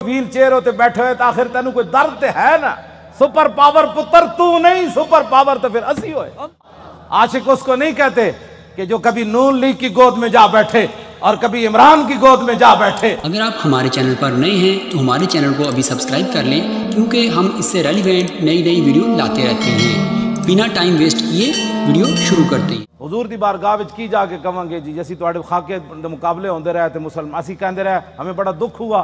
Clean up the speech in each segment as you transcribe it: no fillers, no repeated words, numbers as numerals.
Wheel chair होते बैठे हुए तो आखिर तेन कोई दर्द तो है ना। सुपर पावर पुत्र तू नहीं, सुपर पावर तो फिर असी होए। आशिक उसको नहीं कहते कि जो कभी नून लीग की गोद में जा बैठे और कभी इमरान की गोद में जा बैठे। अगर आप हमारे चैनल पर नए हैं तो हमारे चैनल को अभी सब्सक्राइब कर लें, क्योंकि हम इससे रेलिवेंट नई नई वीडियो लाते रहते हैं। बिना टाइम वेस्ट किए वीडियो शुरू करते हैं। हुजूर दी बारगाह विच की जाके कहांगे जी जैसी तुहाडे खाके दे मुकाबले होंदे रहे ते मुसलमान असी कहंदे रहे हमें बड़ा दुख हुआ,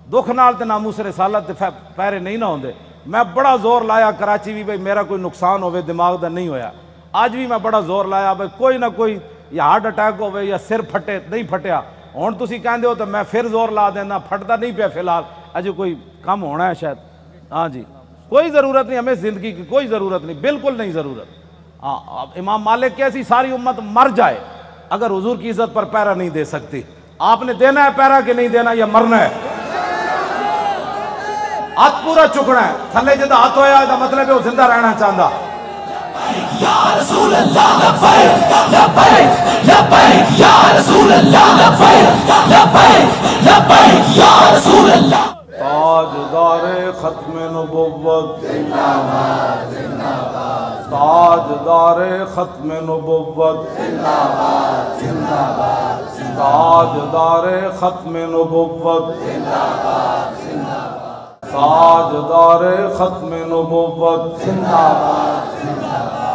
दुख नाल ते नामूस रिसालत ते पैरे नहीं ना होंदे। मैं बड़ा जोर लाया कराची भी भाई मेरा कोई नुकसान होवे दिमाग दा नहीं होया। अज भी मैं बड़ा जोर लाया भाई कोई ना कोई या हार्ट अटैक होवे या सिर फटे, नहीं फटिया। हुण तुसी कहंदे हो तो मैं फिर जोर ला देना, फटदा नहीं पिया फिलहाल, अजे कोई कम होना है शायद। हाँ जी, कोई ज़रूरत नहीं, हमें ज़िंदगी की कोई ज़रूरत नहीं, बिल्कुल नहीं ज़रूरत। हाँ, इमाम मालिक की ऐसी सारी उम्मत मर जाए अगर हुजूर की इज्जत पर पैरा नहीं दे सकती। आपने देना है पैरा कि नहीं देना, या मरना है? हाथ पूरा चुकना है, थले जदा हाथ होया दा मतलब है वो जिंदा रहना चाहता। या रसूल अल्लाह लब्बैक लब्बैक लब्बैक या रसूल अल्लाह लब्बैक लब्बैक लब्बैक या रसूल अल्लाह। ताजदारे खत्म नबुव्वत जिंदाबाद जिंदाबाद, ताजदारे खत्म नबुव्वत जिंदाबाद जिंदाबाद, ताजदारे खत्म नबुव्वत जिंदाबाद जिंदाबाद, ताजदारे खत्म नबुव्वत जिंदाबाद जिंदाबाद।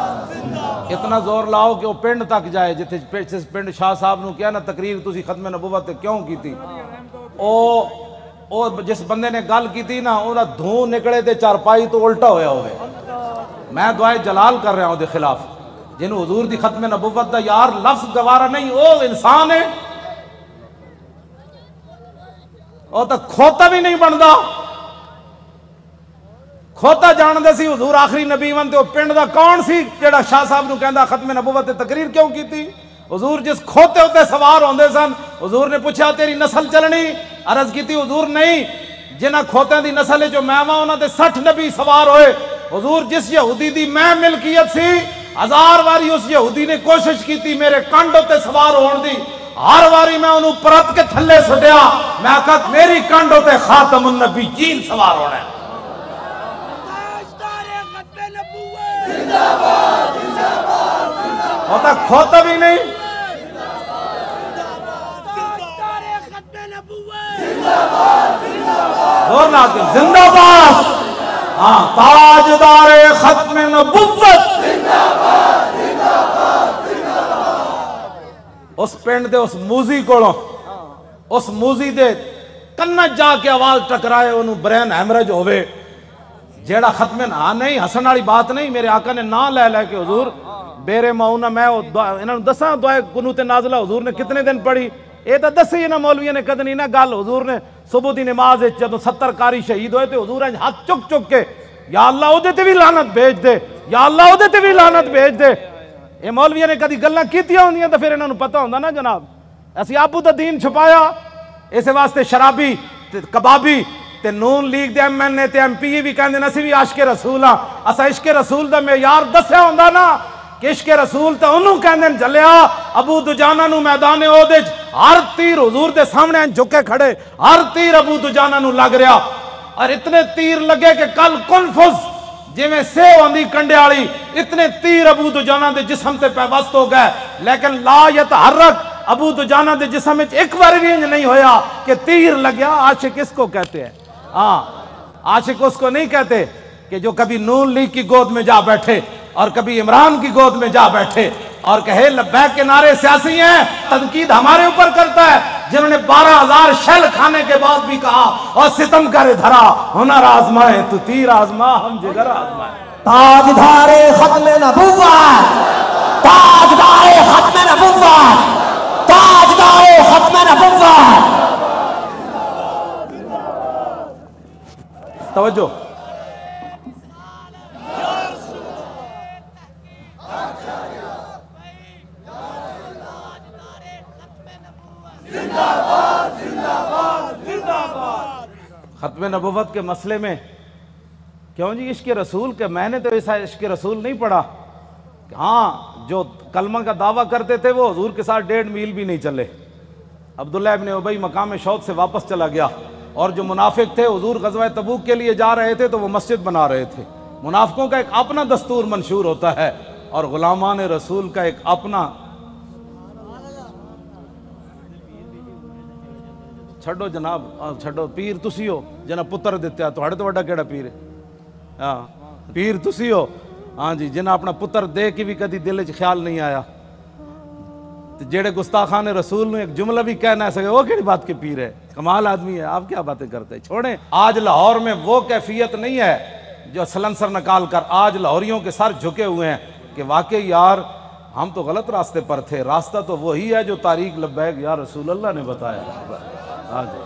इतना जोर लाओ कि वो पिंड तक जाए जिथे पिंड शाह साहब ने किया ना तकरीर तुसी खत्म नबुव्वत क्यों की थी। ओ जिस बंदे ने गल की थी ना ओदा धूं निकले ते चारपाई तो उल्टा होया होवे। मैं दुआए जलाल कर रहा हूं दे खिलाफ जिन्हों हुजूर दी खत्म नबुव्वत दा यार लफ्ज गवारा नहीं, ओ इंसान है, ओ तो खोता भी नहीं बनता। खोता जानते सी हुजूर आखिरी नबी वन ते पिंड दा कौन सी जेड़ा शाह साहब नूं कहंदा खत्म नबुव्वत ते तकरीर क्यों की थी। हुजूर जिस खोते उत्ते सवार होंदे सन हुजूर ने पूछा तेरी नस्ल चलनी, अर्ज की हुजूर नहीं, जिन्हां खोत्यां दी नस्ल जो मैं वां उन्हां ते 60 नबी सवार होए। हुजूर जिस यहूदी दी मैं मिल्कियत सी 1000 वारी उस यहूदी ने कोशिश की थी मेरे कंड उत्ते सवार होण दी, हर वारी मैं उन्होंने परत के थले सुटिया। मैं आखा मेरी कंड उत्ते खातमुन नबीयीन सवार होना है। होता खोता भी नहीं, जोर ना के जिंदाबाद। हाँ, ताजदारे खत्म नबुव्वत जिंदाबाद जिंदाबाद जिंदाबाद। उस पिंड दे उस मूजी कोलों उस मूजी दे कन्ना जाके आवाज टकराए उन्होंने ब्रेन हैमरेज होवे जेड़ा खत्म ना नहीं हसन वाली बात नहीं। मेरे आका ने ना लै लै के हुजूर बेरे माऊना मैं इन्होंने दसा दुआ कुनूत नाज़िला हुजूर ने कितने दिन पढ़ी, ये तो दसी इन्होंने मौलवियों ने कद नहीं ना गल। हुजूर ने सुबह की नमाज जब 70 कारी शहीद होए तो हुजूर हाथ चुक चुक के या अल्लाह उहदे ते भी लानत भेज दे, या अल्लाह उहदे ते भी लानत भेज दे। ये मौलवियों ने कभी गल्लां कीतियां होंदियां तो फिर इन्होंने पता होंदा ना जनाब असी आपू दा दीन छुपाया। इस वास्ते शराबी ते कबाबी ते नून लीग दे MNA ते MP भी कहंदे ने असी भी आशिक रसूल हां। असा इश्क रसूल दा मेयार दस्या होंदा ना कि इश्क रसूल तो उन्होंने कहंदे जलिया अबू दुजाना नूं मैदान ओहदे हर तीर हुजूर दे सामने झुके खड़े, हर तीर अबू दुजाना नूं लग रहा और इतने तीर लगे कि कल कुलफुज जिवें सेव आंदी कंडे वाली इतने तीर अबू दुजाना दे जिस्म ते पैबस्त हो गए, लेकिन ला यतहर्रक अबू दुजाना दे जिस्म विच एक बार भी इंज नहीं होया कि तीर लग्या। आशिक इसको कहते हैं। हाँ, आशिक उसको नहीं कहते कि जो कभी नून लीग की गोद में जा बैठे और कभी इमरान की गोद में जा बैठे और कहे लब्बैक के नारे सियासी हैं, तनकीद हमारे ऊपर करता है जिन्होंने 12,000 शैल खाने के बाद भी कहा और सितम करे धरा हुनर आजमाए तू तीर आजमा हम जिगर आजमाए। ताजदारे खत्म नबुव्वत, ताजदारे खत्म नबुव्वत, ताजदारे खत्म नबुव्वत। तवज्जो, खत्म नबुव्वत के मसले में क्यों जी इश्क रसूल के मैंने तो ऐसा इश्क रसूल नहीं पढ़ा। हाँ, जो कलमा का दावा करते थे वो हुजूर के साथ 1.5 मील भी नहीं चले। अब्दुल्लाह इब्न उबई मकाम शौक से वापस चला गया, और जो मुनाफिक थे हुजूर ग़ज़वा तबूक के लिए जा रहे थे तो वो मस्जिद बना रहे थे। मुनाफिकों का एक अपना दस्तूर मंशूर होता है और गुलामान रसूल का एक अपना। छड़ो जनाब, छड़ो पीर तुसी हो जिन्हें पुत्र दिता, तुहाड़े तो वड्डा केड़ा पीर है? हाँ पीर तुसी हो, हाँ जी, जिन्हें अपना पुत्र दे के भी कभी दिल च ख्याल नहीं आया। तो जेड़े गुस्ताखान रसूल ने एक जुमला भी कहना सके वो केड़ी बात के पीर है? कमाल आदमी है, आप क्या बातें करते हैं, छोड़ें। आज लाहौर में वो कैफियत नहीं है जो सलंसर निकाल कर आज लाहौरियों के सर झुके हुए हैं कि वाकई यार हम तो गलत रास्ते पर थे, रास्ता तो वही है जो तारीक लब्बैक या रसूल अल्लाह ने बताया। हाँ जी,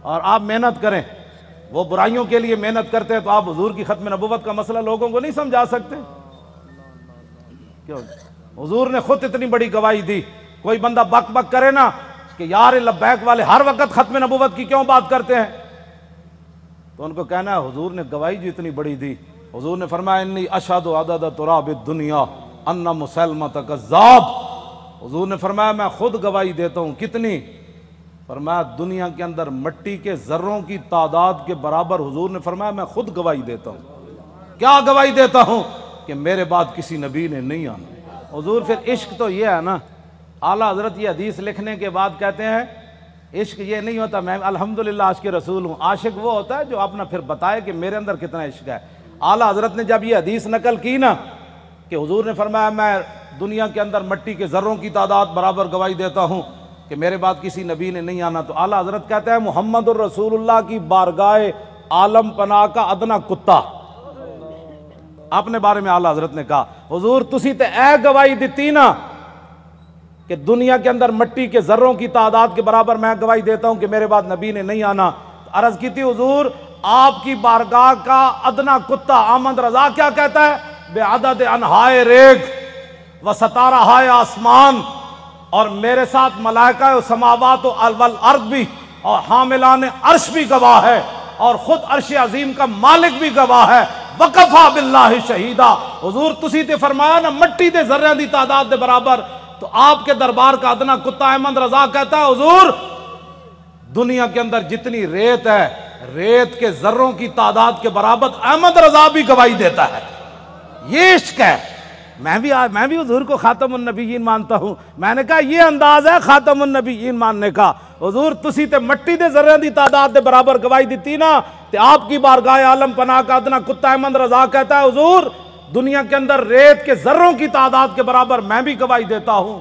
और आप मेहनत करें, वो बुराइयों के लिए मेहनत करते हैं तो आप हुजूर की खत्म नबुव्वत का मसला लोगों को नहीं समझा सकते? क्यों? हुजूर ने खुद इतनी बड़ी गवाही दी। कोई बंदा बक बक करे ना कि यार लब्बैक वाले हर वक्त खत्म नबुव्वत की क्यों बात करते हैं, तो उनको कहना है हुजूर ने गवाही जो इतनी बड़ी दी। हुजूर ने फरमाया इन्नी अशहदु अदद तुराब दुनिया अन्ना मुसलमा कज़्ज़ाब। हुजूर ने फरमाया मैं खुद गवाही देता हूँ। कितनी? फरमाया दुनिया के अंदर मट्टी के जर्रों की तादाद के बराबर। हुजूर ने फरमाया मैं खुद गवाही देता हूँ। क्या गवाही देता हूँ? कि मेरे बाद किसी नबी ने नहीं आना। हुजूर फिर इश्क तो ये है ना, आला हजरत ये हदीस लिखने के बाद कहते हैं इश्क ये नहीं होता मैं अल्हम्दुलिल्लाह आशिक रसूल हूँ। आशिक वो होता है जो अपना फिर बताए कि मेरे अंदर कितना इश्क है। आला हजरत ने जब ये हदीस नकल की ना कि हुजूर ने फरमाया मैं दुनिया के अंदर मट्टी के ज़र्रों की तादाद बराबर गवाही देता हूँ कि मेरे बाद किसी नबी ने नहीं आना, तो आला हजरत कहते हैं मुहम्मदुर रसूलुल्लाह की बारगाह आलम पना का अदना कुत्ता। अपने बारे में आला हजरत ने कहा हुजूर तुसी ते ए गवाही दी ना कि दुनिया के अंदर मट्टी के जर्रों की तादाद के बराबर मैं गवाही देता हूं कि मेरे बाद नबी ने नहीं आना। तो अर्ज की थी हुजूर आपकी बारगाह का अदना कुत्ता आमद रजा क्या कहता है? बेअदद अनहाए रेग व सतारा हाय आसमान, और मेरे साथ मलाइका समावात वल अर्द भी और हामिलान अर्श भी गवाह है और खुद अर्श अजीम का मालिक भी गवाह है। वकफा बिल्लाहि शहीदा। हुजूर तुसी ते फरमाया ना मट्टी दे जर्रियां दी तादाद दे बराबर, तो आपके दरबार का अदना कुत्ता अहमद रजा कहता है हुजूर दुनिया के अंदर जितनी रेत है रेत के जर्रों की तादाद के बराबर अहमद रजा भी गवाही देता है। ये इश्क है। मैं भी हुजूर को खातमुन नबीयीन मानता हूं। मैंने कहा ये अंदाज है खातमुन नबीयीन मानने का। हुजूर तुसी ते मट्टी दे जर्रियां दी तादाद दे बराबर गवाही दी ना, ते आपकी बारगाह आलम पना का अदना कुत्ता अहमद रजा कहता है हुजूर दुनिया के अंदर रेत के जर्रों की तादाद के बराबर मैं भी गवाही देता हूं।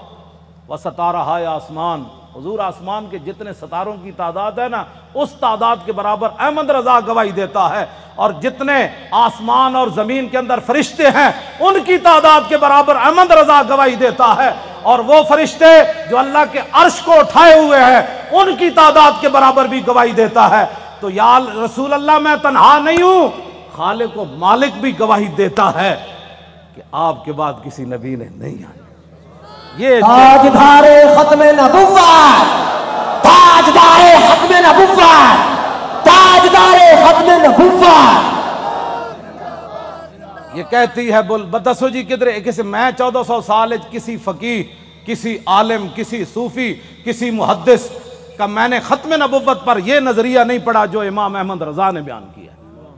वह सतारा हाय आसमान, हुजूर आसमान के जितने सितारों की तादाद है ना उस तादाद के बराबर अहमद रजा गवाही देता है, और जितने आसमान और जमीन के अंदर फरिश्ते हैं उनकी तादाद के बराबर अहमद रजा गवाही देता है, और वो फरिश्ते जो अल्लाह के अर्श को उठाए हुए हैं उनकी तादाद के बराबर भी गवाही देता है। तो या रसूल अल्लाह मैं तन्हा नहीं हूं, खालिक को मालिक भी गवाही देता है कि आपके बाद किसी नबी ने नहीं आना। ये ताजदारे खत्मे नबुव्वत, ताजदारे खत्मे नबुव्वत, ताजदारे खत्मे नबुव्वत। ये कहती है बोल बदसो जी किधर किसी मैं 1400 साल किसी फकीह किसी आलिम किसी सूफी किसी मुहद्दिस का मैंने खत्म नबुव्वत पर यह नजरिया नहीं पढ़ा जो इमाम अहमद रजा ने बयान किया।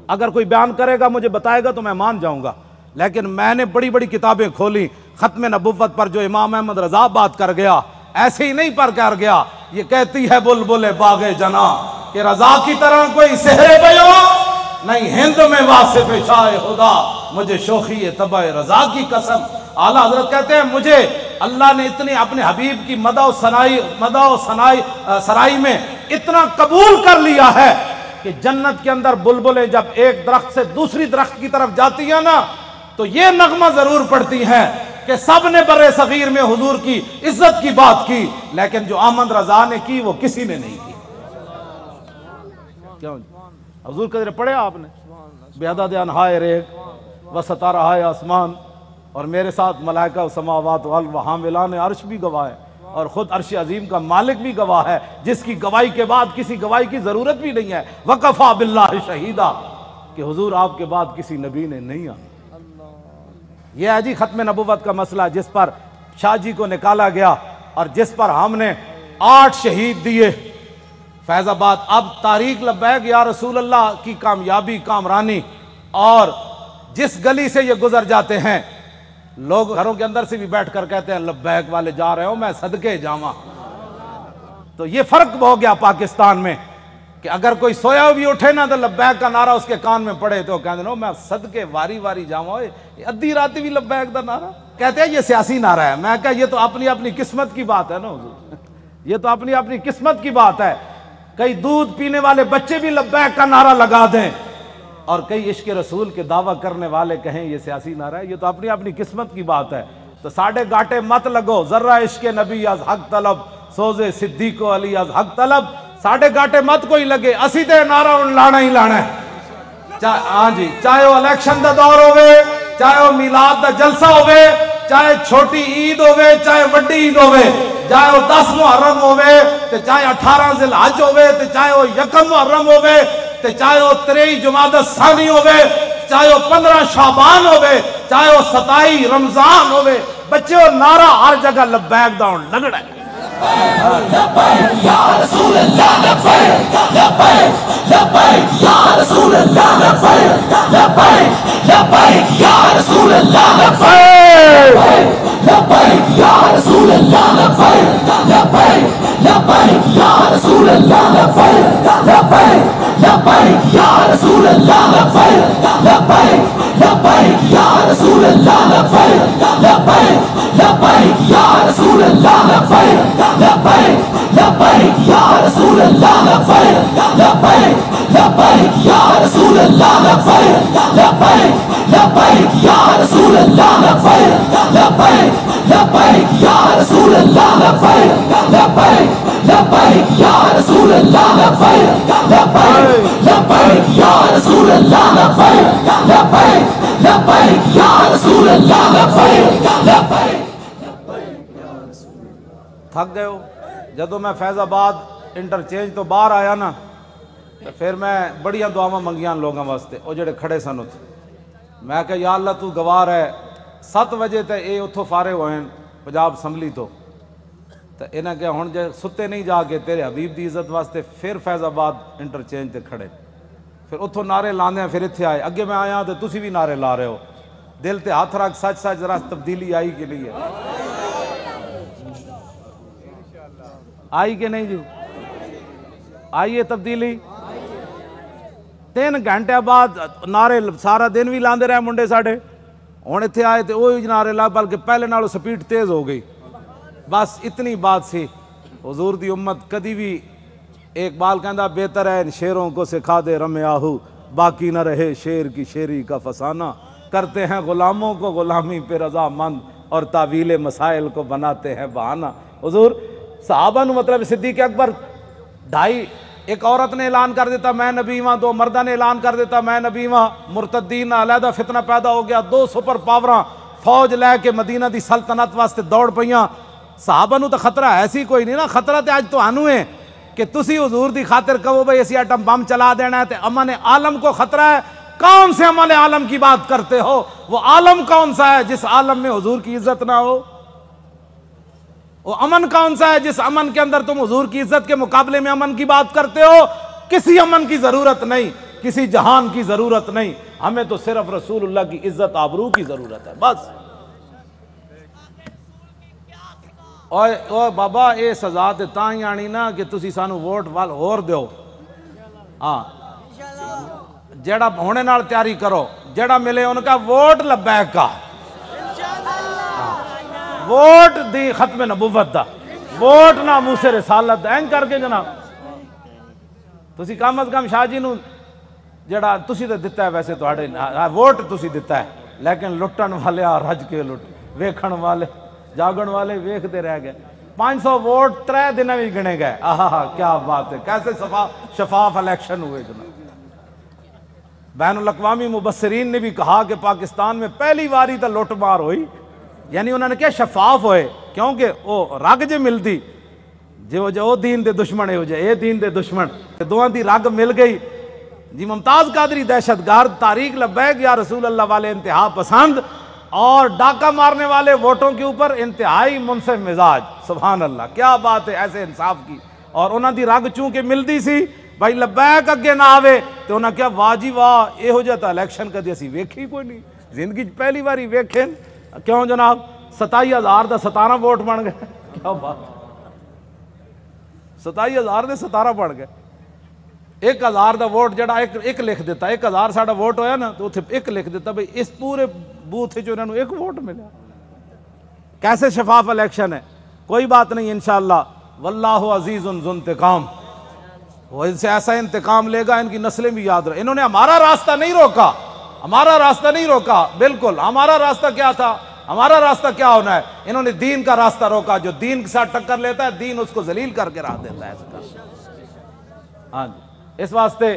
अगर कोई बयान करेगा मुझे बताएगा तो मैं मान जाऊंगा, लेकिन मैंने बड़ी बड़ी किताबें खोली खत्म नबुव्वत पर जो इमाम अहमद रजा बात कर गया ऐसे ही नहीं पर कर गया। ये कहती है बुलबुल बागे जना कि रजा की तरह कोई सेहरे बयो नहीं हिंद में वासिफ शाह खुदा मुझे शोखी तबा रजा की कसम। आला हजरत कहते हैं मुझे अल्लाह ने इतनी अपने हबीब की मदा सराई में इतना कबूल कर लिया है कि जन्नत के अंदर बुलबुलें जब एक दरख्त से दूसरी दरख्त की तरफ जाती है ना तो ये नगमा जरूर पड़ती है कि सब ने बर्रे सगीर में हुजूर की इज्जत की बात की, लेकिन जो अहमद रजा ने की वो किसी ने नहीं की। क्यों हुजूर कदर पढ़े आपने? बेअदद अनहाए रेग व सतारा हाय आसमान, और मेरे साथ मलाइका समावात वल हामिलान अर्श भी गवाह है, और खुद अर्श अजीम का मालिक भी गवाह है, जिसकी गवाही के बाद किसी गवाही की जरूरत भी नहीं है। वकफा बिल्लाहि शहीदा कि हुजूर आपके बाद किसी नबी ने नहीं आना। यह है जी खत्म नबुव्वत का मसला जिस पर शाह जी को निकाला गया और जिस पर हमने 8 शहीद दिए। फैजाबाद अब तारीख लब्बैक या रसूल अल्लाह की कामयाबी कामरानी। और जिस गली से ये गुजर जाते हैं लोग घरों के अंदर से भी बैठ कर कहते हैं लब्बैक वाले जा रहे हो, मैं सदके जावा। तो ये फर्क हो गया पाकिस्तान में कि अगर कोई सोया भी उठे ना तो लब्बैक का नारा उसके कान में पड़े तो कहते नो मैं सदके वारी वारी जावा। अद्धी रात भी लब्बैक का नारा कहते हैं ये सियासी नारा है। मैं कहा ये तो अपनी अपनी किस्मत की बात है ना हुजूर, ये तो अपनी अपनी किस्मत की बात है। कई दूध पीने वाले बच्चे भी लब्बैक का नारा लगा दें और कई इश्क रसूल के दावा करने वाले कहें ये सियासी नारा है। ये तो अपनी अपनी किस्मत की बात है। तो साढ़े गाटे मत लगो, जर्रा इश्क नबी अज हक तलब, सोजे सिद्दीको अली अज हक तलब। साढ़े गाटे मत कोई लगे, असी ते नारा उन लाना ही लाना है। हाँ जी, चाहे वो इलेक्शन का दौर होवे, चाहे वो मिलाद का जलसा होवे, चाहे छोटी ईद होवे, चाहे वड्डी ईद होवे, चाहे वो 10 मुहर्रम होवे, तो चाहे 18 ज़िलहज होवे, तो चाहे वो 1 मुहर्रम होवे, तो चाहे वो 23 जुमादा सानी होवे, चाहे वो 15 शाबान होवे, चाहे वो 27 रमजान होवे, बच्चे वो नारा हर जगह लब्बैक दा लगड़ा है। लब्बैक या रसूल अल्लाह, लब्बैक लब्बैक लब्बैक या रसूल अल्लाह, लब्बैक लब्बैक लब्बैक या रसूल अल्लाह, लब्बैक लब्बैक या रसूल अल्लाह, लब्बैक लब्बैक लब्बैक या रसूल अल्लाह, लब्बैक लब्बैक लब्बैक या रसूल अल्लाह, लब्बैक लब्बैक लब्बैक या रसूल अल्लाह, लब्बैक लब्बैक लब्बैक या रसूल अल्लाह, लब्बैक लब्बैक लब्बैक या रसूल अल्लाह, लब्बैक लब्बैक लब्बैक या रसूल अल्लाह, लब्बैक लब्बैक लब्बैक या रसूल अल्लाह, लब्बैक लब्बैक लब्बैक या रसूल अल्लाह, लब्बैक लब्बैक लब्बैक या रसूल अल्लाह, लब्बैक लब्बैक लब्बैक या रसूल अल्लाह, लब्बैक लब्बैक लब्बैक या रसूल अल्लाह, लब्बैक लब्बैक। थक गए हो? जदों मैं फैजाबाद इंटरचेंज तो बाहर आया ना तो फिर मैं बड़िया दुआवां मंगियां लोगों वास्ते। वो जेडे खड़े सन उत्थे मैं कहा या अल्लाह तू गवार है 7 बजे तो ये उतों फारे होए हैं पंजाब असैम्बली तो इन्हें क्या हुण जे सुते नहीं जाके तेरे हबीब की इज्जत वास्ते फिर फैजाबाद इंटरचेंज ते खड़े, फिर उतों नारे लाने फिर इत्थे आए। अगे मैं आया तो तुसी भी नारे ला रहे हो। दिल ते हाथ रख, सच सच जरा तब्दीली आई कि नहीं है? आई कि नहीं जी? आई है तब्दीली? 3 घंटे बाद नारे सारा दिन भी लाते रहे मुंडे साढ़े, हुण इत्थे आए तो वही नारे ला, बल्कि पहले नालों स्पीड तेज हो गई। बस इतनी बात सी। हुजूर दी उम्मत कदी भी इकबाल कहता बेहतर है इन शेरों को सिखा दे रमे आहू, बाकी न रहे शेर की शेरी का फसाना। करते हैं गुलामों को गुलामी पे रजामंद और तावील मसाइल को बनाते हैं बहाना। हुजूर सहाबा नू मतलब सिद्दीक अकबर 2.5 एक औरत ने ऐलान कर दिता मैं नबी वां, 2 मर्दा ने ऐलान कर दिता मैं नबी वां, मुरतद्दीन अलहदा फितना पैदा हो गया, 2 सुपर पावरां फौज लैके मदीना दी सल्तनत वास्ते दौड़ पईयां। सहाबा नू तो खतरा ऐसी कोई नहीं ना, खतरा तो अज तुहानू है कि तुसी हुजूर दी खातिर कहो भाई असी एटम बम चला देना है तो अमन आलम को खतरा है। कौन से अमन आलम की बात करते हो? वो आलम कौन सा है जिस आलम में हुजूर की इज्जत ना हो? वो अमन कौन सा है जिस अमन के अंदर तुम हुजूर की इज्जत के मुकाबले में अमन की बात करते हो? किसी अमन की जरूरत नहीं, किसी जहान की जरूरत नहीं, हमें तो सिर्फ रसूलुल्लाह की इज्जत आबरू की जरूरत है बस। और बाबा ये सजा तो तां ही आनी ना कि तुसी सानू वोट वाल होर दो। हाँ जेड़ा होने नाल तैयारी करो, जेड़ा मिले उनका वोट लब्बैक का, वोट दी खत्म नबुव्वत दा, वोट ना मूसे रिसालत एंज करके जनाब तुसी कम अज कम शाह जी नू जेड़ा तुसी तो दिता है, वैसे तुहाडे वोट तुसी दिता है, लेकिन लुटन वाले रज के लुट, वेखण वाले जागण वाले वेखते रह गए। 500 वोट 3 दिन में गिने गए। आहा क्या बात है, कैसे शफाफ इलेक्शन हुए जनाब। बैनुल अक़वामी मुबस्सिरीन ने भी कहा कि पाकिस्तान में पहली बारी तो लुटमार हुई, यानी उन्होंने क्या शफाफ होए, क्योंकि वो रग जे मिलती जो जो दीन दे दुश्मन हो जाए, ये दीन दे दुश्मन दोवां दी रग मिल गई जी। मुमताज कादरी दहशतगर्द, तारीक लब्बैक या रसूल अल्लाह वाले इंतहा पसंद और डाका मारने वाले वोटों के ऊपर इंतहाई मुनसिफ मिजाज। सुभान अल्लाह क्या बात है ऐसे इंसाफ की। और उन्हां दी रग चूं के मिलदी सी भाई लबैक अगे ना आवे तो उन्हें क्या वाह जी वाह इहो जिहा तां इलैक्शन कदे असीं वेखी कोई नहीं, जिंदगी पहली बारी वेखे। क्यों जनाब 27,000 का 17 वोट बन गए, क्या बात, 27,000 के 17 बन गए। 1,000 का वोट जड़ा एक लिख दिता, 1,000 साडा वोट होया ना तो उत्थे एक लिख दिता भाई इस पूरे बूथ च उन्होंने एक वोट मिला। कैसे शफाफ इलेक्शन है। कोई बात नहीं, इंशाअल्लाह वल्लाहु अजीजुन ज़ुंतिकाम, वो इनसे ऐसा इंतकाम लेगा इनकी नस्लें भी याद रहे। इन्होंने हमारा रास्ता नहीं रोका, हमारा रास्ता नहीं रोका, बिल्कुल हमारा रास्ता क्या था, हमारा रास्ता क्या होना है, इन्होंने दीन का रास्ता रोका। जो दीन के साथ टक्कर लेता है दीन उसको जलील करके रख देता है। हाँ जी, इस वास्ते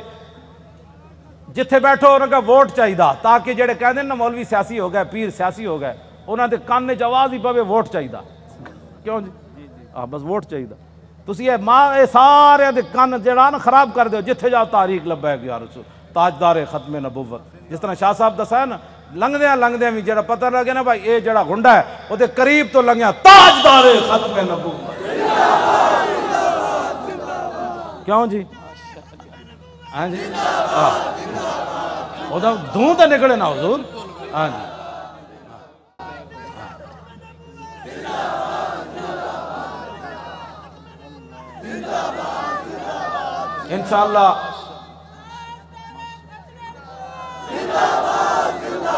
जिथे बैठो उनका वोट चाहिए ताकि जेडे कहते ना मौलवी सियासी हो गए, पीर सियासी हो गए, उन्होंने कान च आवाज ही पवे वोट चाहिए। क्यों जी, हाँ बस वोट चाहिए। तुसी ये मां ये सारे दे कान जड़ा ना खराब कर दो, जिथे जाओ तारीख लब्बैक या रसूल ताजदार खत्म नबुव्वत। जिस तरह शाह साहब दसा ना लंघद्या भी जरा पता लगे ना भाई ये जड़ा गुंडा है वो करीब तो लंघिया ताजदार खत्म नबुव्वत। क्यों जी, हाँ जी, हाँ धूं तो निकले ना हुजूर। हाँ जी, इंशाअल्लाह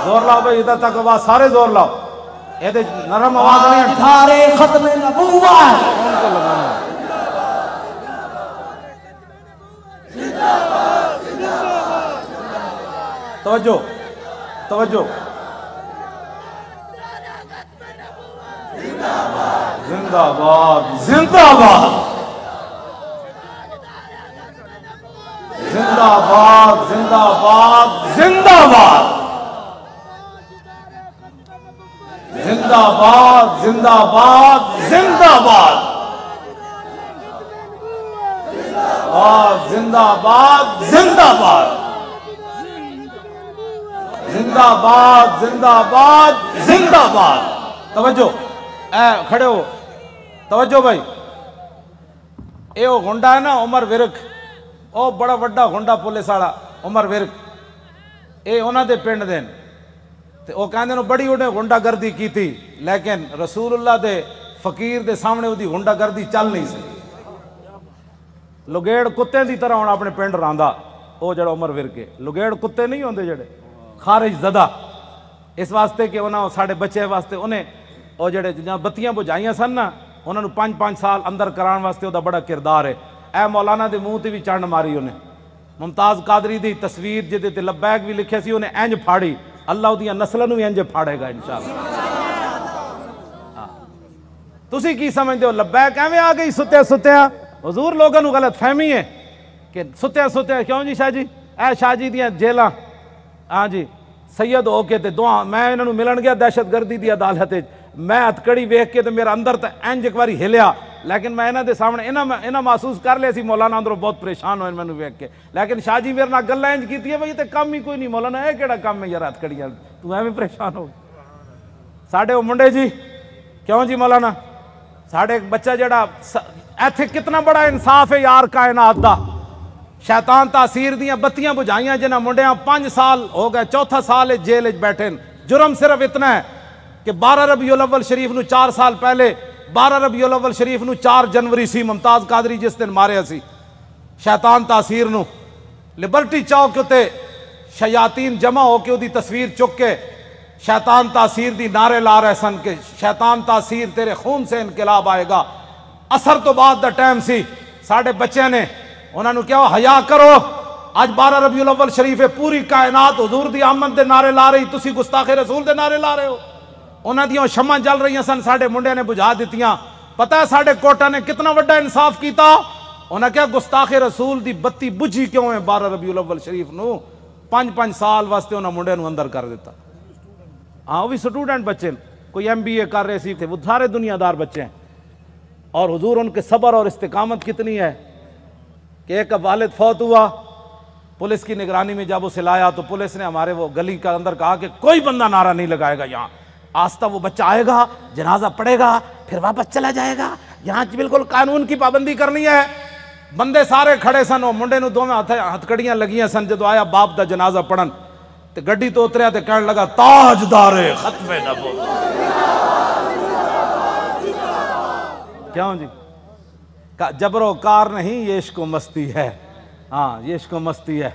जोर लाओ भाई, इधर तक आवाज सारे जोर लाओ, ये नरम आवाज नहीं है। ताजदारे खत्म नबुव्वत, उनको लगाना तवज्जो तवज्जो। जिंदाबाद जिंदाबाद जिंदाबाद जिंदाबाद जिंदाबाद जिंदाबाद जिंदाबाद जिंदाबाद जिंदाबाद जिंदाबाद जिंदाबाद जिंदाबाद जिंदाबाद। तवज्जो खड़े हो, तवज्जो भाई। ये गुंडा है ना उमर विरक, ओ बड़ा वड्डा गुंडा पुलिस वाला उमर विरक, ये उन्होंने दे पिंड दे ते वो कहंदे ने बड़ी उन्हें गुंडागर्दी की थी, लेकिन रसूलुल्लाह दे फकीर दे सामने उदी गुंडागर्दी चल नहीं सकी। लुगेड़ कुत्ते की तरह हुण अपने पिंड रांदा, वो जड़ा उमर विरके लुगेड़ कुत्ते नहीं होंदे जड़े खारिज ज़दा। इस वास्ते कि उन्होंने साढ़े बच्चे वास्ते उन्हें वो जड़े बत्तियां बुझाइयां सन ना उन्होंने 5-5 साल अंदर कराने वास्ते उहदा बड़ा किरदार है। ए मौलाना दे मुंह ते भी चंड मारी उन्हें। मुमताज़ कादरी दी तस्वीर जिहदे ते लब्बैक भी लिखे सी उन्हें इंज फाड़ी, अल्लाह उहदियां नस्लां नूं भी इंज फाड़ेगा इंशाअल्लाह। तुसी की समझदे हो लब्बैक एवें आ गई सुत्या सुत्या? हुजूर लोगों नूं गलत फहमी है कि सुत्या सुत्या। क्यों जी शाह जी, ए शाह जी दियां जेलां, हाँ जी सैयद हो के ते दुआ मैं इन्होंने मिलन गया दहशतगर्दी की अदालत, मैं हथकड़ी वेख के तो मेरा अंदर तो इंज एक बार हिलिया, लेकिन मैं इन्हों के सामने इन्हें महसूस कर लिया सी मौलाना अंदरों बहुत परेशान होए मैंने वेख के। लेकिन शाह जी मेरे नाल गल्लां इंज कीतियां भाई तो काम ही कोई नहीं मौलाना, यह किहड़ा काम है यार हथकड़ियां, तू एवें परेशान हो। साढ़े वो मुंडे जी, क्यों जी मौलाना, साढ़े एक बच्चा जड़ा इत्थे कितना बड़ा इंसाफ है यार कायनात दा। शैतान तासीर दियां बत्तियां बुझाइयां जिन्हां मुंडियां 5 साल हो गए, चौथा साल है जेल बैठे। जुर्म सिर्फ इतना है कि 12 रबीउल अव्वल शरीफ नूं 4 साल पहले 12 रबीउल अव्वल शरीफ नूं 4 जनवरी सी मुमताज़ कादरी जिस दिन मारिया सी शैतान तासीर नूं, लिबर्टी चौक उत्ते शयातीन जमा होके उहदी तस्वीर चुक के शैतान तासीर दी नारे ला रहे सन कि शैतान तासीर तेरे खून से इनकलाब आएगा। असर तो बाद दा टाइम सी, साढ़े बच्चे ने उन्होंने क्या हया करो, आज 12 रबीउल अव्वल शरीफ है, पूरी कायनात हुजूर दी आमद दे नारे ला रही, तुसी गुस्ताखे रसूल दे नारे ला रहे हो। उन्हां दियां शमां जल रही सन, साढ़े मुंडे ने बुझा दित्तियां। पता है साढ़े कोटा ने कितना वड्डा इंसाफ किया, उन्हें क्या गुस्ताखे रसूल दी बत्ती बुझी क्यों है 12 रबीउल अव्वल शरीफ नूं 5-5 साल वास्ते उन्होंने मुंडे नूं अंदर कर दिता। हाँ वो भी स्टूडेंट बच्चे, कोई MBA कर रहे थे, वो सारे दुनियादार बच्चे हैं। और हुजूर उनके सब्र और इस्तिकामत कितनी है कि एक वालिद फौत हुआ, पुलिस की निगरानी में जब उसे लाया तो पुलिस ने हमारे वो गली का अंदर कहा कि कोई बंदा नारा नहीं लगाएगा यहाँ, आस्था वो बच्चा आएगा जनाजा पड़ेगा फिर वापस चला जाएगा, यहाँ बिल्कुल कानून की पाबंदी करनी है। बंदे सारे खड़े सन, वो मुंडे नूं दोवें हथकड़ियां लगियां सन। जो आया बाप का जनाजा पढ़न ते गड्डी तो उतरिया ते कहने लगा ताजदारे खत्मे नबूवत। क्यों जी? जबरो कार नहीं, ये इश्क मस्ती है। हाँ, ये इश्क मस्ती है।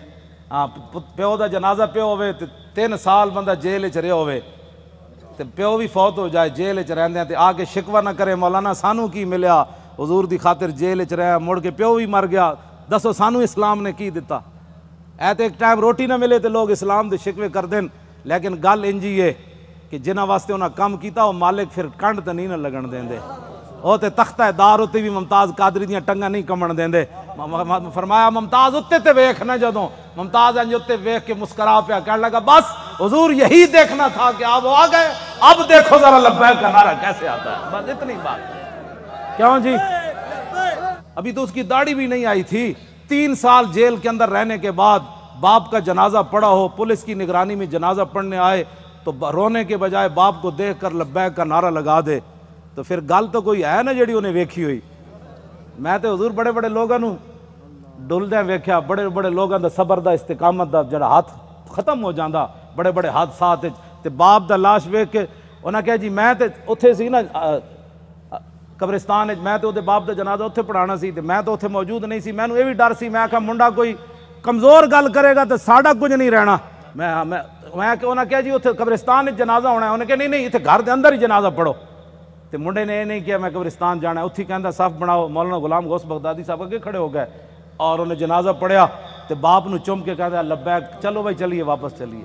हाँ, प्यो का जनाजा प्यो होवे ते 3 साल बंदा जेल च रहा होवे ते प्यो भी फौत हो जाए, जेल च रहिंदे ते आके शिकवा ना करे मौलाना सानू की मिलिया, हुजूर दी खातिर जेल च रहा, मुड़ के प्यो भी मर गया, दसो सानू इस्लाम ने की दिता? ऐ तो एक टाइम रोटी ना मिले तो लोग इस्लाम के शिकवे कर देन, लेकिन गल इंजी है कि जिन्हां वास्ते उन्हें कम किया वो मालिक फिर कंड तो नहीं ना लगन देंदे। वो तो तख्ता है दार उत्ते भी मुमताज़ कादरी दियां टंगां नहीं कमण देंदे। फरमाया मुमताज़ उत्ते ते वेख ना, जदों मुमताज़ अंज उत्ते वेख के मुस्करा पिया, कहने लगा बस हुजूर यही देखना था कि आप आ गए, अब देखो जरा लब्बैक का नारा कैसे आता है। बस इतनी बात। क्यों जी? अभी तो उसकी दाढ़ी भी नहीं आई थी। 3 साल जेल के अंदर रहने के बाद बाप का जनाजा पड़ा हो, पुलिस की निगरानी में जनाजा पढ़ने आए तो रोने के बजाय बाप को देख कर लब्बैक का नारा लगा दे, तो फिर गल तो कोई है ना जी उन्हें वेखी हुई। मैं तो हुजूर बड़े बड़े लोगों को डुलदे वेख्या, बड़े बड़े लोगों का सबर का इस्तिकामत का जरा हाथ खत्म हो जाता बड़े बड़े हादसात। तो बाप का लाश वेख के उन्हें कहा जी मैं तो उत्थे सी ना कब्रिस्तान, मैं तो बाप का जनाजा उत्थे पढ़ाना सी, तो मैं तो उत्थे मौजूद नहीं सी। मैनू ये भी डर सी, मैं आखा मुंडा कोई कमज़ोर गल करेगा तो साड़ा कुछ नहीं रहना। मैं उन्हें कहा जी उत्थे कब्रिस्तान में जनाजा होना है। उन्हें कहा नहीं नहीं इतने घर के अंदर ही जनाजा पढ़ो। तो मुंडे ने यह नहीं किया मैं कब्रिस्तान जाना है, उत्थे कहता सफ बनाओ। मौलाना गुलाम गौस बगदादी साहब अगे खड़े हो गए और उन्हें जनाजा पढ़िया, तो बाप न चुम के कहता लब्बैक, चलो भाई चलिए वापस चलिए।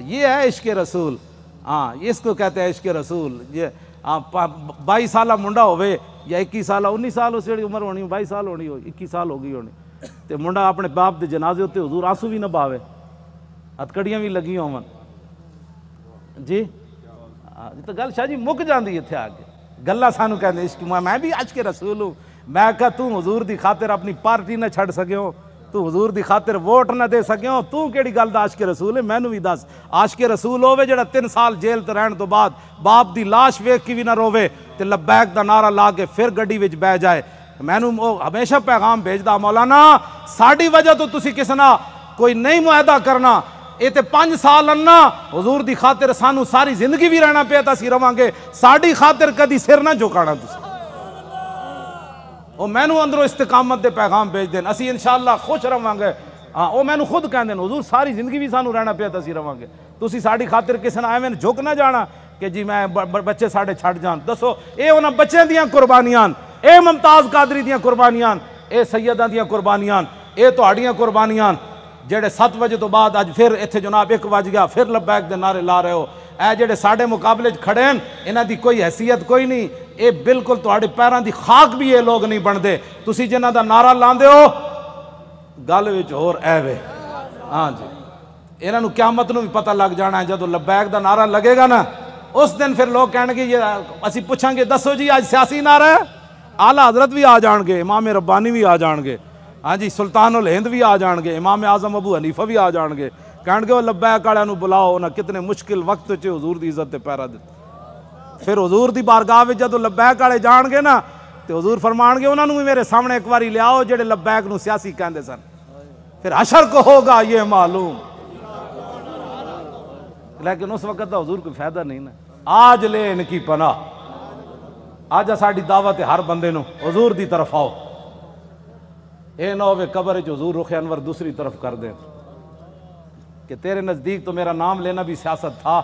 ये है इश्क रसूल। हाँ, इसको कहते हैं इश्क रसूल। ये 22 साल मुंडा होवे या 21 साल 19 साल उस उम्र होनी, 22 साल होनी हो, 21 साल हो गई होनी, तो मुंडा अपने बाप के जनाजे उत्ते हुजूर आंसू भी ना पावे, हथकड़ियां भी लगी होवन जी। तो गल शाह जी मुक जाती इत्थे आके। गल्लां सानू कहंदे इश्क, मैं भी इश्क रसूल हूँ। मैं कहा तू हुजूर दी खातिर अपनी पार्टी ना छड़ सकियो, तू हुजूर दी खातिर वोट ना दे सकियो, तू केड़ी गल दा आशिक रसूल है? मैनू भी दस। आशिक रसूल होवे जेड़ा 3 साल जेल ते रहने तो बाद बाप दी लाश वेख के भी ना रोवे ते लब्बैक दा नारा ला के फिर गड्डी विच बह जाए। मैनू हमेशा पैगाम भेजदा मौलाना साडी वजह तो तुसी किसे ना कोई नहीं मुआहदा करना, ये तो 5 साल अन्ना हुजूर दी खातिर सानू सारी जिंदगी भी रहना पिया, असीं रवांगे, साडी खातिर कदी सिर ना झुकाना तुसी। वो मैनू अंदरों इस्तिकामत दे पैगाम भेज देन, असीं इंशाअल्लाह खुश रवांगे। हाँ, वो मैनू खुद कहंदे ने हुजूर सारी जिंदगी भी सानू रहना पिया, असीं रवांगे, तुसी साडी खातिर किसे ना एवें झुक ना जाना कि जी मैं बच्चे साडे छड़ जान। दसो ये उन्हां बच्चों दियां कुर्बानियां, ये मुमताज़ कादरी दियां कुर्बानियां, ये सैयदां दियां कुर्बानियां, ये तुहाड़ियां कुर्बानियां जेड़े 7 बजे तो बाद अज फिर इत्थे जनाब 1 बज गया फिर लब्बैक दे नारे ला रहे हो। ए जेड़े साडे मुकाबले खड़े हैं इन्हां दी कोई हैसियत कोई नहीं, ये बिल्कुल तुहाडे पैरां दी खाक भी ये लोग नहीं बनते। तुसी जिन्हां दा नारा लांदे हो गल विच होर ऐवे। हाँ जी, इन्हां नूं क़यामत नूं भी पता लग जाना है, जदों लब्बैक दा नारा लगेगा ना उस दिन फिर लोग कहणगे ये असीं पुछांगे दसो जी अज सियासी नारा है, आला हजरत भी आ जाणगे, इमाम रब्बानी भी आ जाणगे, हाँ जी सुल्तानुल हिंद भी आ जाणगे, इमाम आजम अबू हनीफा भी आ जाणगे, कहणगे वो लब्बैक वालियां नूं बुलाओ, उन्हें कितने मुश्किल वक्त च हुजूर दी इज्जत ते पैरा दित्ता। फिर हुजूर दी बारगाह विच जदों लब्बैक वाले जाणगे ना तो हुजूर फरमाणगे उन्हां नूं भी मेरे सामने एक बारी लियाओ जेड़े लब्बैक नूं सियासी कहंदे सन, फिर हशर को होगा ये मालूम। लेकिन उस वक्त दा हुजूर कोई फायदा नहीं ना। आज ले इनकी पनाह, आज साडी दावत है हर बंदे नूं हुजूर दी तरफ आओ, ये ना होवे कब्र च हुजूर रुख अनवर दूसरी तरफ कर दे कि तेरे नज़दीक तो मेरा नाम लेना भी सियासत था।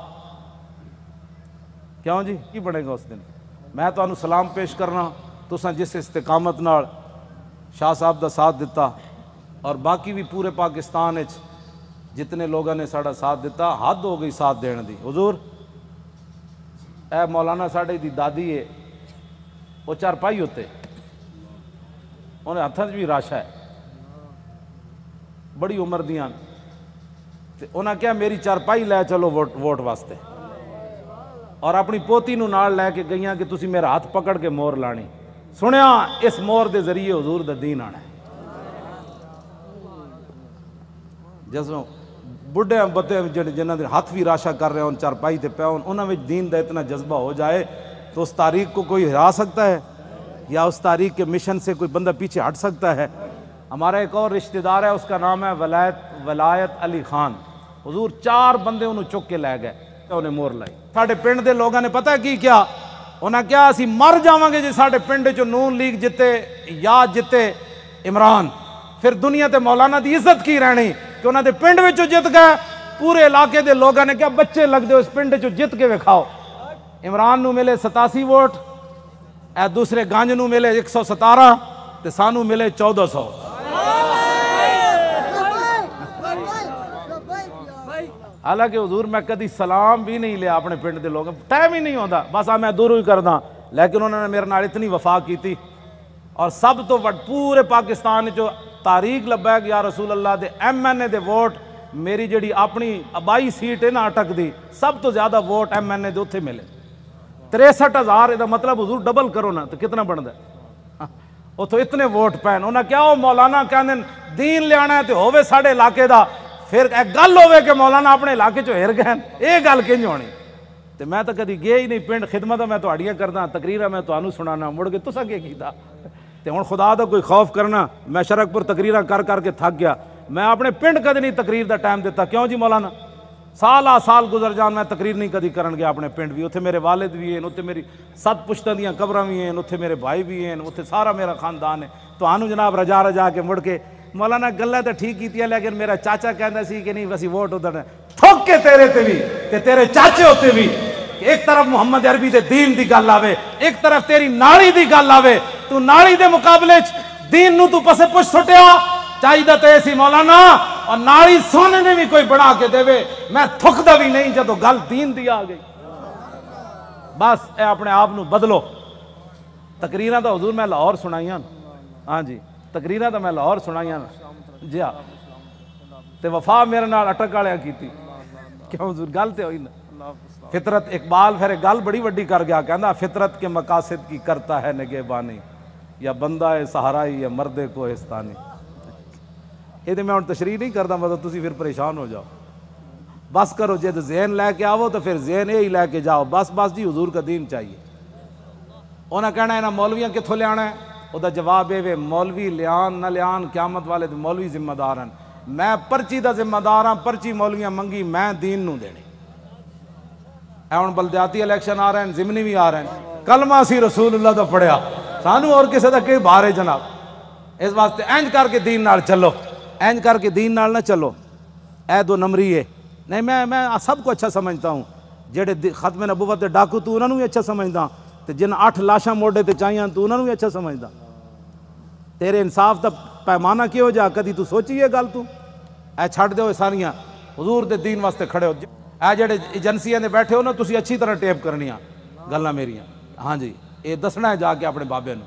क्यों जी की बनेगा उस दिन? मैं तो सलाम पेश करना तुसां जिस इस्तिकामत नाल शाह साहब का साथ दिता और बाकी भी पूरे पाकिस्तान जितने लोगों ने साड़ा साथ दिता, हद हो गई साथ देने दी। हुजूर ए मौलाना साढ़े दी दादी है, वो चारपाई होते उन्हें हथों भी रश है, बड़ी उम्र दियां, उन्हें क्या मेरी चारपाई लै चलो वोट वास्ते, और अपनी पोती नूं नाल लैके गईयां कि तुसी मेरा हाथ पकड़ के मोहर लानी। सुनिया इस मोहर के जरिए हुजूर दा दीन आना है। जसों बुढ़े बच्चे जिन्हों के हाथ भी राशा कर रहे हो चारपाई ते पे उन्होंने दीन का इतना जज्बा हो जाए तो उस तारीख को कोई हिरा सकता है? या उस तारीख के मिशन से कोई बंदा पीछे हट सकता है? हमारा एक और रिश्तेदार है, उसका नाम है वलायत अली खान। हुजूर 4 बंदे उन्होंने चुक के लै गए, उन्हें मोर लाई। साढ़े पिंड के लोगों ने पता की क्या, उन्हें क्या असी मर जावांगे जे साढ़े पिंड चो नून लीग जिते या जिते इमरान, फिर दुनिया ते मौलाना की इज्जत की रहनी कि उन्होंने पिंड विचों जित गए। पूरे इलाके के लोगों ने क्या बच्चे लगते हो इस पिंड चो जित के विखाओ। इमरान नू मिले 87 वोट, ए दूसरे गंज नू मिले 117 ते सानू मिले 1400। हालांकि हुजूर मैं कभी सलाम भी नहीं लिया अपने पिंड के लोगों, टाइम ही नहीं होता, बस मैं दूर ही करदा। लेकिन उन्होंने मेरे नाल इतनी वफा की और सब तो पूरे पाकिस्तान जो तारीख लब्बा है कि या रसूल अल्लाह दे MNA दे वोट मेरी जी अपनी आबाई सीट है ना अटक दी, सब तो ज्यादा वोट MNA दे उत्थे मिले 63,000। इसका मतलब हुजूर डबल करो ना तो कितना बनता है? उतो इतने वोट पैन। उन्हें क्या वो मौलाना कहते दीन लियाना है तो होवे साढ़े इलाके का, फिर एक गल होवे कि मौलाना अपने इलाके चो हिर गए, ये गल किंज होनी? तो मैं तो कभी गया ही नहीं पिंड, खिदमत मैं तुहाड़ियां करदा, तकरीर मैं तुहानू सुनाना, मुड़ के तुसा क्या कीता? तो हुण खुदा दा कोई खौफ करना, मैं शरकपुर तकरीर कर करके थक गया, मैं अपने पिंड कभी नहीं तकरीर का टाइम दिता। क्यों जी मौलाना? साल साल गुजर जान मैं तकरीर नहीं कभी करन गया अपने पिंड भी। उत्थे मेरे वालिद भी हैं, उत्थे मेरी 7 पुश्तां दियां कबरां भी हैं, उत्थे मेरे भाई भी हैं, उत्थे सारा मेरा खानदान है। तुहानू जनाब रजा रजा के मुड़ के मौलाना गल्लां तो ठीक कीतियां, लेकिन मेरा चाचा कहता सी कि नहीं वसी वोट उधर थुक के तेरे ते भी ते तेरे चाचे होते भी। एक तरफ मुहम्मद अरबी दे दीन दी गल आवे, एक तरफ तेरी नाली दी गल आवे, तू नाली दे मुकाबले दीन नू तू पसे पुछ सुटिया। चाहिए तो ऐसी मौलाना और नाली सोने ने भी कोई बना के देवे, मैं थुकदा भी नहीं जो गल दीन दी आ गई। बस ए अपने आप नू बदलो। तकरीरां तो हुजूर मैं लाहौर सुनाइयां, हाँ जी तकरीरां तो मैं लाहौर सुनाइयां जी हाँ, ते वफा मेरे नाल अटक वालियां कीती। क्यों हुजूर गल तो होई ना। फितरत इकबाल फिर गल बड़ी वड्डी कर गया, कहना फितरत के मकासद की करता है निगहबानी, या बंदा है सहाराई या मर्दे को हिस्तानी। ये तो मैं हम तशरीह नहीं करता, मतलब तुम फिर परेशान हो जाओ। बस करो जे तो जहन लैके आवो तो फिर जहन यही लैके जाओ, बस बस जी हुजूर का दीन चाहिए। उन्हें कहना इन्हें मौलवियां कितों लिया है, वह जवाब ये मौलवी लियान न लियान क्यामत वाले तो मौलवी जिम्मेदार हैं। मैं पर्ची का जिम्मेदार हाँ, पर्ची मौलवियां मंगी मैं दीन नू देनी। हम बलदियाती इलैक्शन आ रहे हैं, जिमनी भी आ रहे हैं, कलमा सी रसूलुल्लाह तो पढ़िया, सानू और किसी का कई बार है जनाब। इस वास्ते इंज करके दीन नाल चलो, इंज करके दीन नाल ना चलो। ए 2 नंबरी है नहीं, मैं सबको अच्छा समझता हूँ। जेडे खत्म नबूवत डाकू तू उन्होंने भी अच्छा समझदा, तो जिन 8 लाशा मोडे ते चाहिए तू उन्होंने भी अच्छा समझदा। तेरे इंसाफ का पैमाना क्यों जा, कभी तू सोची है गल? तू ए छड़ दो सारियां, हुजूर दे दीन वास्ते खड़े हो। ए जेडे एजेंसियां दे बैठे हो ना, तुसी अच्छी तरह टेप करनियां गल्लां मेरियां, हाँ जी ये दसना है जाके अपने बाबे नूं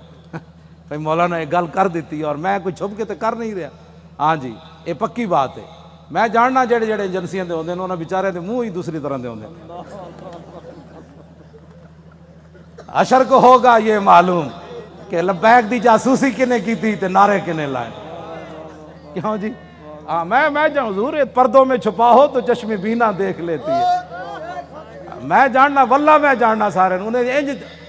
भाई मौलाना ये गल कर दी और मैं कोई छुप के तो कर नहीं रहा। हाँ जी ये पक्की बात है। मैं जानना जेडे जेडे एजेंसियां दे होंदे ने उन्हां बेचारे दे मूँह ही दूसरी तरह दे होंदे। अशर को होगा ये मालूम कि लबैक दी जासूसी किने की थी ते नारे किने लाए। क्यों जी? हाँ मैं जाऊँ हुजूर पर्दों में छुपा हो तो चश्मे बीना देख लेती है। मैं जानना वल्ला मैं जानना सारे उन्हें इंज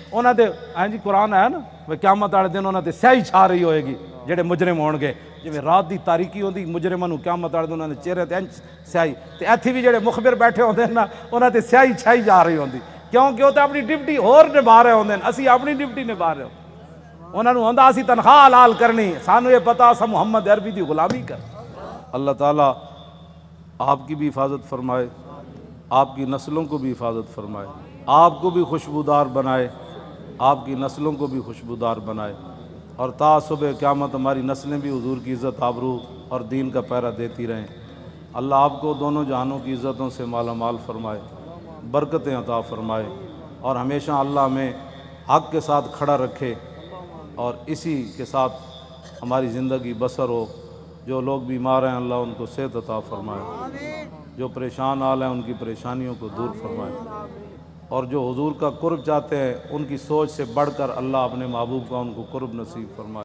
उन्होंने हाँ जी कुरान है ना भाई क्यामत वाले दिन उन्होंने स्याही छा रही होएगी जेडे मुजरिम होणगे, जिवें रात की तारीकी होंदी मुजरिमां नूं क्यामत वाले दिन उन्होंने चेहरे ते इंज स्याही, ते इत्थे भी जेडे मुखबिर बैठे होंदे ना उन्होंने स्याही छाई जा रही होंदी। क्योंकि वो तो अपनी ड्यूटी होर निभा रहे होंदे, असीं अपनी ड्यूटी निभा रहे हो। उन्होंने होंदा असीं तनख्वाह हलाल करनी, सानू ये पता असां मुहम्मद अरबी की गुलामी कर। अल्लाह ताला आपकी भी हिफाजत फरमाए, आपकी नस्लों को भी हिफाजत फरमाए, आपको भी खुशबूदार बनाए, आपकी नस्लों को भी खुशबूदार बनाए और ता सुबह क़यामत हमारी नस्लें भी हुजूर की इज़्ज़त आबरू और दीन का पहरा देती रहें। अल्लाह आपको दोनों जहानों की इज़्ज़तों से माला माल फरमाए, बरकतें अता फरमाए और हमेशा अल्लाह में हक़ के साथ खड़ा रखे और इसी के साथ हमारी ज़िंदगी बसर हो। जो लोग बीमार हैं अल्लाह उनको सेहत अता फरमाए, जो परेशान हाल हैं उनकी परेशानियों को दूर फरमाए और जो हुजूर का कुर्ब चाहते हैं उनकी सोच से बढ़कर अल्लाह अपने महबूब का उनको कुर्ब नसीब फरमाए।